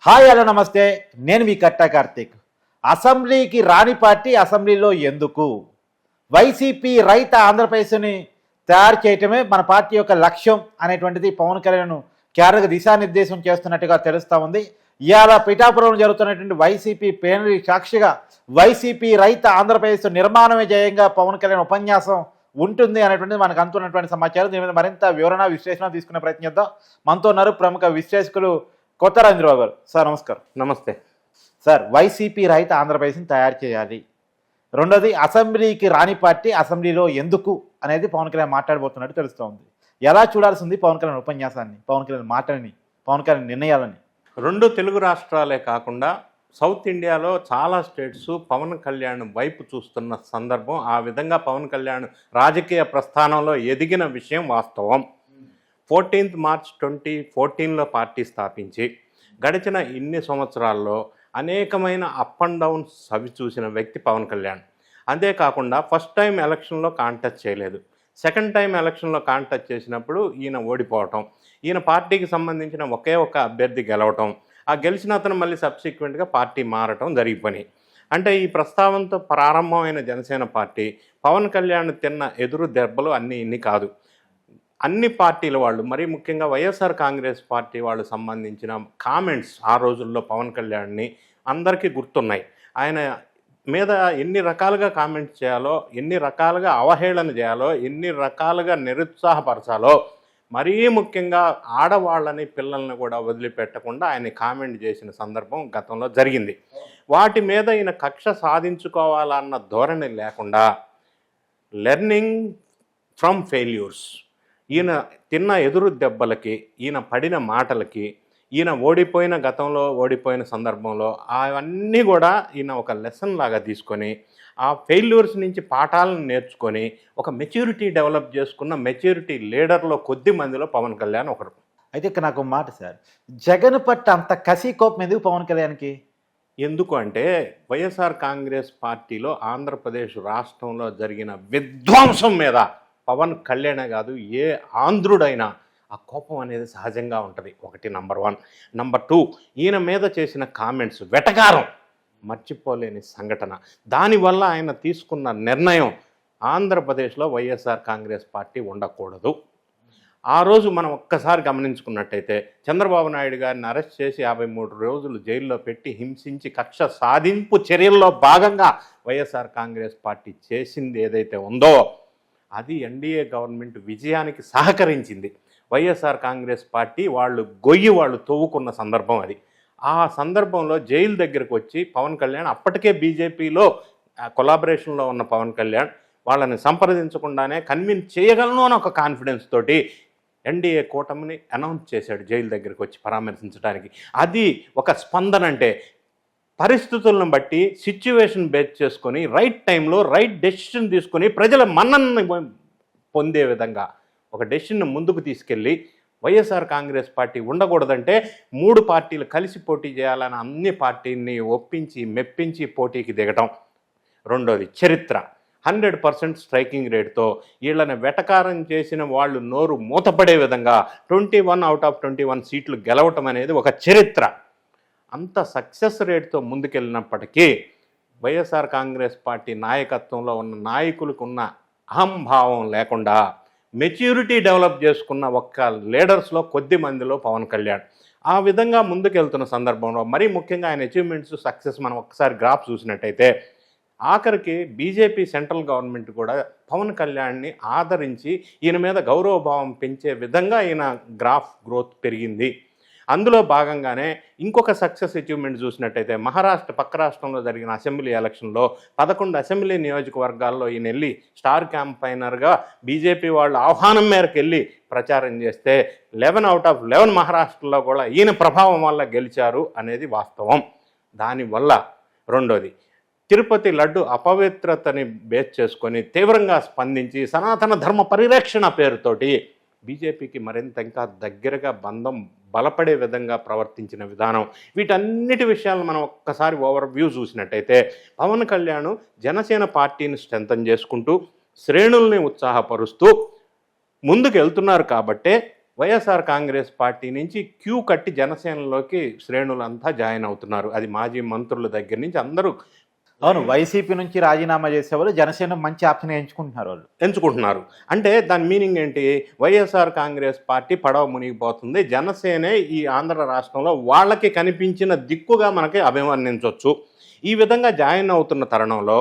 Hi hello నమస్తే, నేను మీ కట్టా కార్తీక్. అసెంబ్లీకి రాని పార్టీ అసెంబ్లీలో ఎందుకు? వైసీపీ రైత ఆంధ్రప్రదేశ్ని తయారు చేయటమే మన పార్టీ యొక్క లక్ష్యం అనేటువంటిది పవన్ కళ్యాణ్ క్యాడర్గా దిశానిర్దేశం చేస్తున్నట్టుగా తెలుస్తూ ఉంది. ఇవాళ పిఠాపురంలో జరుగుతున్నటువంటి వైసీపీ ప్లేనరీ సాక్షిగా వైసీపీ రైత ఆంధ్రప్రదేశ్ నిర్మాణమే జయంగా పవన్ కళ్యాణ్ ఉపన్యాసం ఉంటుంది అనేటువంటిది మనకు అందుతున్నటువంటి సమాచారం. దీని మీద మరింత వివరణ విశ్లేషణ తీసుకునే ప్రయత్నం చేద్దాం. మనతో ఉన్నారు ప్రముఖ విశ్లేషకులు కొత్తరాజరావు గారు. సార్ నమస్కారం. నమస్తే సార్, వైసీపీ రైత ఆంధ్రప్రదేశ్ని తయారు చేయాలి, రెండోది అసెంబ్లీకి రాని పార్టీ అసెంబ్లీలో ఎందుకు అనేది పవన్ కళ్యాణ్ మాట్లాడబోతున్నట్టు తెలుస్తూ ఉంది. ఎలా చూడాల్సింది పవన్ కళ్యాణ్ ఉపన్యాసాన్ని, పవన్ కళ్యాణ్ మాటలని, పవన్ కళ్యాణ్ నిర్ణయాలని? రెండు తెలుగు రాష్ట్రాలే కాకుండా సౌత్ ఇండియాలో చాలా స్టేట్స్ పవన్ కళ్యాణ్ వైపు చూస్తున్న సందర్భం. ఆ విధంగా పవన్ కళ్యాణ్ రాజకీయ ప్రస్థానంలో ఎదిగిన విషయం వాస్తవం. 14th March 2014లో పార్టీ స్థాపించి గడిచిన ఇన్ని సంవత్సరాల్లో అనేకమైన అప్ అండ్ డౌన్స్ అవి చూసిన వ్యక్తి పవన్ కళ్యాణ్. అంతేకాకుండా ఫస్ట్ టైం ఎలక్షన్లో కాంటెస్ట్ చేయలేదు, సెకండ్ టైం ఎలక్షన్లో కాంటెస్ట్ చేసినప్పుడు ఈయన ఓడిపోవటం, ఈయన పార్టీకి సంబంధించిన ఒకే ఒక అభ్యర్థి గెలవటం, ఆ గెలిచిన అతను మళ్ళీ సబ్సిక్వెంట్గా పార్టీ మారటం జరిగిపోయి. అంటే ఈ ప్రస్తావనతో ప్రారంభమైన జనసేన పార్టీ పవన్ కళ్యాణ్ తిన్న ఎదురు దెబ్బలు అన్నీ ఇన్ని కాదు. అన్ని పార్టీల వాళ్ళు, మరీ ముఖ్యంగా వైఎస్ఆర్ కాంగ్రెస్ పార్టీ వాళ్ళు సంబంధించిన కామెంట్స్ ఆ రోజుల్లో పవన్ కళ్యాణ్ని అందరికీ గుర్తున్నాయి. ఆయన మీద ఎన్ని రకాలుగా కామెంట్స్ చేయాలో, ఎన్ని రకాలుగా అవహేళన చేయాలో, ఎన్ని రకాలుగా నిరుత్సాహపరచాలో, మరీ ముఖ్యంగా ఆడవాళ్ళని పిల్లల్ని కూడా వదిలిపెట్టకుండా ఆయన కామెంట్ చేసిన సందర్భం గతంలో జరిగింది. వాటి మీద ఈయన కక్ష సాధించుకోవాలన్న ధోరణి లేకుండా లెర్నింగ్ ఫ్రమ్ ఫెయిల్యూర్స్, ఈయన తిన్న ఎదురు దెబ్బలకి, ఈయన పడిన మాటలకి, ఈయన గతంలో ఓడిపోయిన సందర్భంలో అవన్నీ కూడా ఈయన ఒక లెసన్ లాగా తీసుకొని ఆ ఫెయిల్యూర్స్ నుంచి పాఠాలను నేర్చుకొని ఒక మెచ్యూరిటీ డెవలప్ చేసుకున్న మెచ్యూరిటీ లీడర్లో కొద్ది మందిలో పవన్ కళ్యాణ్ ఒకరు. అయితే ఇక్కడ నాకు మాట సార్, జగన్ పట్ల అంత కసి కోపం ఎందుకు పవన్ కళ్యాణ్కి? ఎందుకు అంటే వైఎస్ఆర్ కాంగ్రెస్ పార్టీలో ఆంధ్రప్రదేశ్ రాష్ట్రంలో జరిగిన విధ్వంసం మీద పవన్ కళ్యాణే కాదు ఏ ఆంధ్రుడైనా ఆ కోపం అనేది సహజంగా ఉంటుంది. ఒకటి నంబర్ 1. నంబర్ 2, ఈయన మీద చేసిన కామెంట్స్ వెటకారం, మర్చిపోలేని సంఘటన. దానివల్ల ఆయన తీసుకున్న నిర్ణయం ఆంధ్రప్రదేశ్లో వైఎస్ఆర్ కాంగ్రెస్ పార్టీ ఉండకూడదు. ఆ రోజు మనం ఒక్కసారి గమనించుకున్నట్టయితే చంద్రబాబు నాయుడు గారిని అరెస్ట్ చేసి 53 రోజులు జైల్లో పెట్టి హింసించి కక్ష సాధింపు చర్యల్లో భాగంగా వైఎస్ఆర్ కాంగ్రెస్ పార్టీ చేసింది ఏదైతే ఉందో అది ఎన్డీఏ గవర్నమెంట్ విజయానికి సహకరించింది. వైఎస్ఆర్ కాంగ్రెస్ పార్టీ వాళ్ళు తవ్వుకున్న సందర్భం అది. ఆ సందర్భంలో జైలు దగ్గరకు వచ్చి పవన్ కళ్యాణ్, అప్పటికే బీజేపీలో కొలాబరేషన్లో ఉన్న పవన్ కళ్యాణ్ వాళ్ళని సంప్రదించకుండానే కన్విన్స్ చేయగలను అని ఒక కాన్ఫిడెన్స్ తోటి ఎన్డీఏ కూటమిని అనౌన్స్ చేశాడు జైలు దగ్గరికి వచ్చి పరామర్శించడానికి. అది ఒక స్పందన. అంటే పరిస్థితులను బట్టి సిచ్యువేషన్ బేస్ చేసుకొని రైట్ టైంలో రైట్ డెసిషన్ తీసుకొని ప్రజల మన్ననని పొందే విధంగా ఒక డెసిషన్ ముందుకు తీసుకెళ్ళి వైఎస్ఆర్ కాంగ్రెస్ పార్టీ ఉండకూడదంటే 3 పార్టీలు కలిసి పోటీ చేయాలని అన్ని పార్టీని ఒప్పించి మెప్పించి పోటీకి దిగటం. రెండోది చరిత్ర, 100% స్ట్రైకింగ్ రేట్తో వీళ్ళని వెటకారం చేసిన వాళ్ళు నోరు మూతపడే విధంగా 21 out of 21 సీట్లు గెలవటం అనేది ఒక చరిత్ర. అంత సక్సెస్ రేట్తో ముందుకెళ్ళినప్పటికీ వైఎస్ఆర్ కాంగ్రెస్ పార్టీ నాయకత్వంలో ఉన్న నాయకులకు ఉన్న అహంభావం లేకుండా మెచ్యూరిటీ డెవలప్ చేసుకున్న ఒక్క లీడర్స్లో కొద్ది మందిలో పవన్ కళ్యాణ్. ఆ విధంగా ముందుకెళ్తున్న సందర్భంలో మరీ ముఖ్యంగా ఆయన అచీవ్మెంట్స్, సక్సెస్ మనం ఒక్కసారి గ్రాఫ్ చూసినట్టయితే ఆఖరికి బీజేపీ సెంట్రల్ గవర్నమెంట్ కూడా పవన్ కళ్యాణ్ని ఆదరించి ఈయన మీద గౌరవభావం పెంచే విధంగా ఈయన గ్రోత్ పెరిగింది. అందులో భాగంగానే ఇంకొక సక్సెస్ అచీవ్మెంట్ చూసినట్టయితే మహారాష్ట్ర పక్క రాష్ట్రంలో జరిగిన అసెంబ్లీ ఎలక్షన్లో 11 అసెంబ్లీ నియోజకవర్గాల్లో ఈయన వెళ్ళి స్టార్ క్యాంపైనర్గా బీజేపీ వాళ్ళు ఆహ్వానం మేరకు వెళ్ళి ప్రచారం చేస్తే 11 out of 11 మహారాష్ట్రలో కూడా ఈయన ప్రభావం వల్ల గెలిచారు అనేది వాస్తవం. దానివల్ల రెండోది తిరుపతి లడ్డు అపవిత్రతని బేస్ చేసుకొని తీవ్రంగా స్పందించి సనాతన ధర్మ పరిరక్షణ పేరుతోటి బీజేపీకి మరింత ఇంకా దగ్గరగా బంధం బలపడే విధంగా ప్రవర్తించిన విధానం, వీటన్నిటి విషయాలను మనం ఒక్కసారి ఓవర్వ్యూ చూసినట్టయితే పవన్ కళ్యాణ్ జనసేన పార్టీని స్ట్రెంథన్ చేసుకుంటూ శ్రేణుల్ని ఉత్సాహపరుస్తూ ముందుకు వెళ్తున్నారు. కాబట్టే వైఎస్ఆర్ కాంగ్రెస్ పార్టీ నుంచి క్యూ కట్టి జనసేనలోకి శ్రేణులంతా జాయిన్ అవుతున్నారు. అది మాజీ మంత్రుల దగ్గర నుంచి అందరూ అవును, వైసీపీ నుంచి రాజీనామా చేసేవాళ్ళు జనసేన మంచి ఆప్షన్ ఎంచుకుంటున్నారు. అంటే దాని మీనింగ్ ఏంటి? వైఎస్ఆర్ కాంగ్రెస్ పార్టీ పడవ మునిగిపోతుంది, జనసేనే ఈ ఆంధ్ర రాష్ట్రంలో వాళ్ళకి కనిపించిన దిక్కుగా మనకి అభివర్ణించవచ్చు. ఈ విధంగా జాయిన్ అవుతున్న తరుణంలో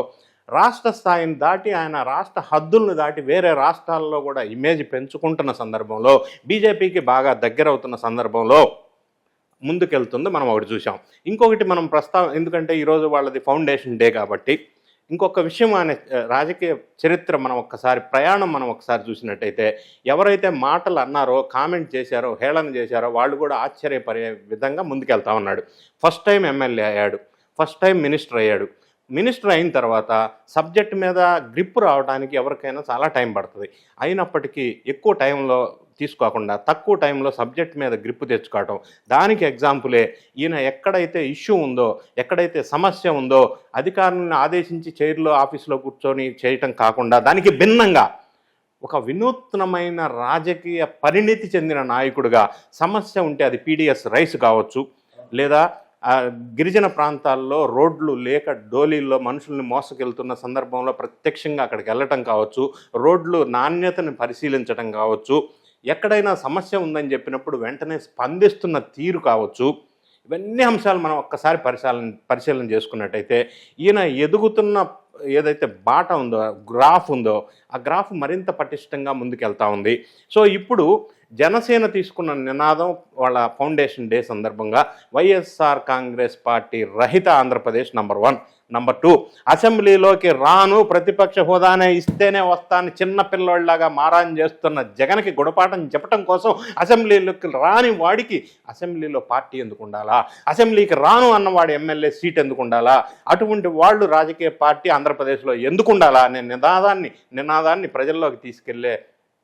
రాష్ట్ర స్థాయిని దాటి ఆయన రాష్ట్ర హద్దులను దాటి వేరే రాష్ట్రాల్లో కూడా ఇమేజ్ పెంచుకుంటున్న సందర్భంలో, బీజేపీకి బాగా దగ్గర అవుతున్న సందర్భంలో ముందుకెళ్తుంది మనం ఒకటి చూసాం. ఇంకొకటి మనం ఎందుకంటే ఈరోజు వాళ్ళది ఫౌండేషన్ డే కాబట్టి ఇంకొక విషయం అనే రాజకీయ చరిత్ర ప్రయాణం మనం ఒకసారి చూసినట్టయితే, ఎవరైతే మాటలు అన్నారో, కామెంట్ చేశారో, హేళన చేశారో వాళ్ళు కూడా ఆశ్చర్యపడే విధంగా ముందుకెళ్తా ఉన్నాడు. ఫస్ట్ టైం ఎమ్మెల్యే అయ్యాడు, ఫస్ట్ టైం మినిస్టర్ అయ్యాడు. మినిస్టర్ అయిన తర్వాత సబ్జెక్ట్ మీద గ్రిప్ రావడానికి ఎవరికైనా చాలా టైం పడుతుంది. అయినప్పటికీ ఎక్కువ టైంలో తీసుకోకుండా తక్కువ టైంలో సబ్జెక్ట్ మీద గ్రిప్ తెచ్చుకోవటం, దానికి ఎగ్జాంపులే ఈయన ఎక్కడైతే ఇష్యూ ఉందో, ఎక్కడైతే సమస్య ఉందో అధికారులను ఆదేశించి చైర్లో ఆఫీసులో కూర్చొని చేయటం కాకుండా దానికి భిన్నంగా ఒక వినూత్నమైన రాజకీయ పరిణితి చెందిన నాయకుడిగా, సమస్య ఉంటే అది పీడిఎస్ రైస్ కావచ్చు, లేదా గిరిజన ప్రాంతాల్లో రోడ్లు లేక డోలీల్లో మనుషుల్ని మోసుకెళ్తున్న సందర్భంలో ప్రత్యక్షంగా అక్కడికి వెళ్ళటం కావచ్చు, రోడ్లు నాణ్యతను పరిశీలించడం కావచ్చు, ఎక్కడైనా సమస్య ఉందని చెప్పినప్పుడు వెంటనే స్పందిస్తున్న తీరు కావచ్చు, ఇవన్నీ అంశాలు మనం ఒక్కసారి పరిశీలన చేసుకున్నట్టయితే ఈయన ఎదుగుతున్న ఏదైతే బాట ఉందో, గ్రాఫ్ ఉందో, ఆ గ్రాఫ్ మరింత పటిష్టంగా ముందుకెళ్తా ఉంది. సో ఇప్పుడు జనసేన తీసుకున్న నినాదం వాళ్ళ ఫౌండేషన్ డే సందర్భంగా వైఎస్ఆర్ కాంగ్రెస్ పార్టీ రహిత ఆంధ్రప్రదేశ్ నంబర్ 1. నంబర్ 2, అసెంబ్లీలోకి రాను, ప్రతిపక్ష హోదానే ఇస్తేనే వస్తాను చిన్న పిల్లోళ్ళలాగా మారాన్ చేస్తున్న జగన్కి గుణపాఠం చెప్పడం కోసం అసెంబ్లీలోకి రాని వాడికి అసెంబ్లీలో పార్టీ ఎందుకు ఉండాలా, అసెంబ్లీకి రాను అన్నవాడి ఎమ్మెల్యే సీట్ ఎందుకు ఉండాలా, అటువంటి వాళ్ళు రాజకీయ పార్టీ ఆంధ్రప్రదేశ్లో ఎందుకు ఉండాలా అనే నినాదాన్ని ప్రజల్లోకి తీసుకెళ్లే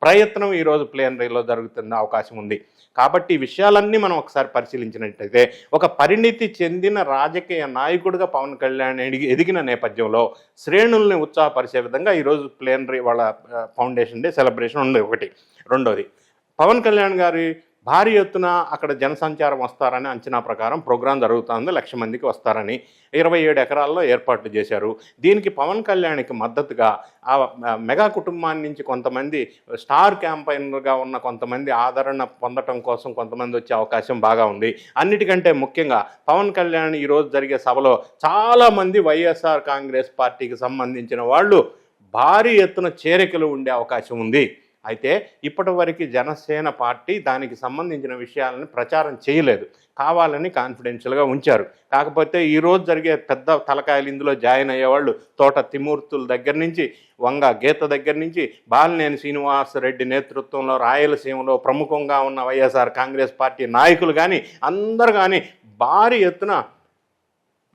ప్రయత్నం ఈరోజు ప్లేనరీలో జరుగుతున్న అవకాశం ఉంది. కాబట్టి ఈ విషయాలన్నీ మనం ఒకసారి పరిశీలించినట్టయితే ఒక పరిణితి చెందిన రాజకీయ నాయకుడిగా పవన్ కళ్యాణ్ ఎదిగిన నేపథ్యంలో శ్రేణుల్ని ఉత్సాహపరిచే విధంగా ఈరోజు ప్లేనరీ వాళ్ళ ఫౌండేషన్ డే సెలబ్రేషన్ ఉంది ఒకటి. రెండోది, పవన్ కళ్యాణ్ గారి భారీ ఎత్తున అక్కడ జనసంచారం వస్తారని అంచనా ప్రకారం ప్రోగ్రాం జరుగుతుంది. 1,00,000 మందికి వస్తారని 27 ఎకరాల్లో ఏర్పాట్లు చేశారు. దీనికి పవన్ కళ్యాణ్కి మద్దతుగా ఆ మెగా కుటుంబాన్ని నుంచి కొంతమంది స్టార్ క్యాంపైనర్గా ఉన్న కొంతమంది ఆదరణ పొందటం కోసం కొంతమంది వచ్చే అవకాశం బాగా ఉంది. అన్నిటికంటే ముఖ్యంగా పవన్ కళ్యాణ్ ఈరోజు జరిగే సభలో చాలామంది వైఎస్ఆర్ కాంగ్రెస్ పార్టీకి సంబంధించిన వాళ్ళు భారీ ఎత్తున చేరికలు ఉండే అవకాశం ఉంది. అయితే ఇప్పటివరకు జనసేన పార్టీ దానికి సంబంధించిన విషయాలను ప్రచారం చేయలేదు, కావాలని కాన్ఫిడెన్షియల్గా ఉంచారు. కాకపోతే ఈరోజు జరిగే పెద్ద తలకాయలు ఇందులో జాయిన్ అయ్యేవాళ్ళు తోట తిమూర్తుల దగ్గర నుంచి, వంగ గీత దగ్గర నుంచి, బాలినేని శ్రీనివాసరెడ్డి నేతృత్వంలో రాయలసీమలో ప్రముఖంగా ఉన్న వైఎస్ఆర్ కాంగ్రెస్ పార్టీ నాయకులు కానీ అందరూ కానీ భారీ ఎత్తున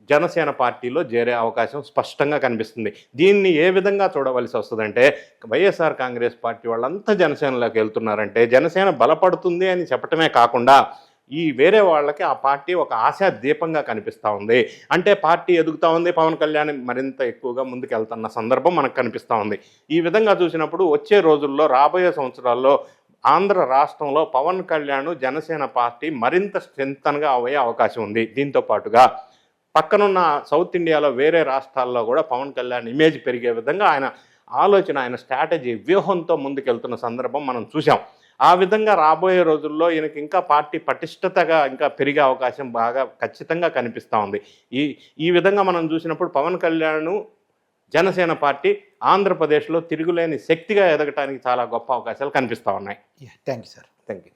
జనసేన పార్టీలో చేరే అవకాశం స్పష్టంగా కనిపిస్తుంది. దీన్ని ఏ విధంగా చూడవలసి వస్తుందంటే, వైఎస్ఆర్ కాంగ్రెస్ పార్టీ వాళ్ళంతా జనసేనలోకి వెళ్తున్నారంటే జనసేన బలపడుతుంది అని చెప్పటమే కాకుండా ఈ వేరే వాళ్ళకి ఆ పార్టీ ఒక ఆశా దీపంగా కనిపిస్తూ ఉంది. అంటే పార్టీ ఎదుగుతూ ఉంది, పవన్ కళ్యాణ్ మరింత ఎక్కువగా ముందుకెళ్తున్న సందర్భం మనకు కనిపిస్తూ ఉంది. ఈ విధంగా చూసినప్పుడు వచ్చే రోజుల్లో, రాబోయే సంవత్సరాల్లో ఆంధ్ర రాష్ట్రంలో పవన్ కళ్యాణ్ జనసేన పార్టీ మరింత స్ట్రెంగ్తన్గా అయ్యే అవకాశం ఉంది. దీంతో పాటుగా పక్కనున్న సౌత్ ఇండియాలో వేరే రాష్ట్రాల్లో కూడా పవన్ కళ్యాణ్ ఇమేజ్ పెరిగే విధంగా ఆయన ఆలోచన, ఆయన స్ట్రాటజీ, వ్యూహంతో ముందుకెళ్తున్న సందర్భం మనం చూసాం. ఆ విధంగా రాబోయే రోజుల్లో ఈయనకి ఇంకా పార్టీ పటిష్టతగా ఇంకా పెరిగే అవకాశం బాగా ఖచ్చితంగా కనిపిస్తూ ఉంది. ఈ విధంగా మనం చూసినప్పుడు పవన్ కళ్యాణ్ జనసేన పార్టీ ఆంధ్రప్రదేశ్లో తిరుగులేని శక్తిగా ఎదగటానికి చాలా గొప్ప అవకాశాలు కనిపిస్తూ ఉన్నాయి. Thank you sir. Thank you.